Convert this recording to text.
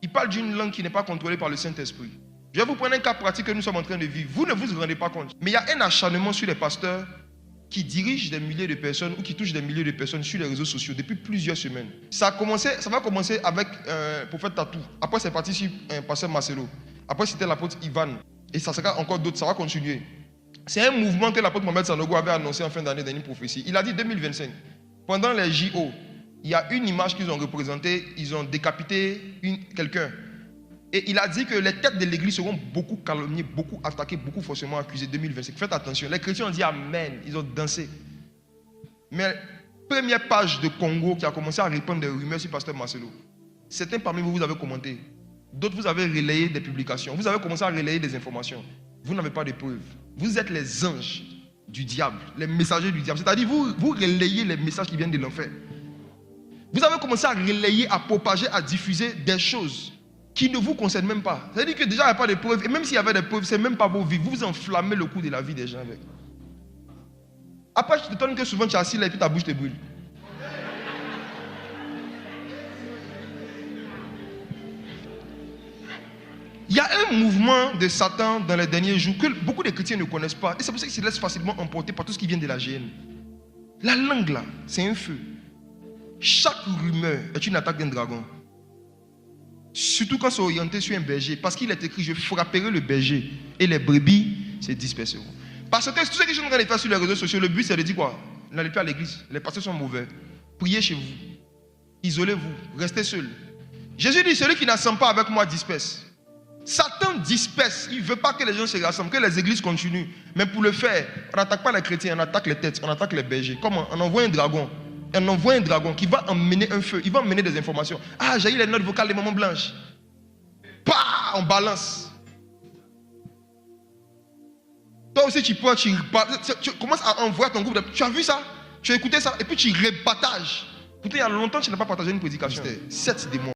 Il parle d'une langue qui n'est pas contrôlée par le Saint-Esprit. Je vais vous prendre un cas pratique que nous sommes en train de vivre. Vous ne vous rendez pas compte. Mais il y a un acharnement sur les pasteurs qui dirigent des milliers de personnes ou qui touchent des milliers de personnes sur les réseaux sociaux depuis plusieurs semaines. Ça va commencer avec le prophète Tatou. Après, c'est parti sur pasteur Marcelo. Après, c'était l'apôtre Ivan. Et ça sera encore d'autres. Ça va continuer. C'est un mouvement que l'apôtre Mohamed Sanogo avait annoncé en fin d'année dans une prophétie. Il a dit 2025. Pendant les JO, il y a une image qu'ils ont représentée. Ils ont décapité quelqu'un. Et il a dit que les têtes de l'église seront beaucoup calomniées, beaucoup attaquées, beaucoup forcément accusées 2025. Faites attention. Les chrétiens ont dit Amen. Ils ont dansé. Mais première page de Congo qui a commencé à répandre des rumeurs sur pasteur Marcelo. Certains parmi vous, vous avez commenté. D'autres, vous avez relayé des publications. Vous avez commencé à relayer des informations. Vous n'avez pas de preuves. Vous êtes les anges du diable, les messagers du diable. C'est-à-dire, vous relayez les messages qui viennent de l'enfer. Vous avez commencé à relayer, à propager, à diffuser des choses qui ne vous concernent même pas. C'est-à-dire que déjà, il n'y a pas de preuves. Et même s'il y avait des preuves, ce n'est même pas vos vies. Vous enflammez le cours de la vie des gens avec. Après, je te donne que souvent tu es assis là et puis ta bouche te brûle. Il y a un mouvement de Satan dans les derniers jours que beaucoup de chrétiens ne connaissent pas. Et c'est pour ça qu'ils se laissent facilement emporter par tout ce qui vient de la GN. La langue là, c'est un feu. Chaque rumeur est une attaque d'un dragon. Surtout quand c'est orienté sur un berger. Parce qu'il est écrit, je frapperai le berger et les brebis se disperseront. Parce que tout ce que je suis en train de faire sur les réseaux sociaux, le but c'est de dire quoi? N'allez plus à l'église, les pasteurs sont mauvais. Priez chez vous. Isolez-vous, restez seuls. Jésus dit, celui qui n'assemble pas avec moi disperse. Satan disperse, il ne veut pas que les gens se rassemblent, que les églises continuent. Mais pour le faire, on n'attaque pas les chrétiens, on attaque les têtes, on attaque les bergers. Comment? On envoie un dragon. On envoie un dragon qui va emmener un feu, il va emmener des informations. Ah, j'ai eu les notes vocales des mamans blanches. Pah, on balance. Toi aussi, tu commences à envoyer ton groupe. Tu as vu ça? Tu as écouté ça? Et puis tu repartages. Pourtant, il y a longtemps que tu n'as pas partagé une prédication. C'était 7 démons.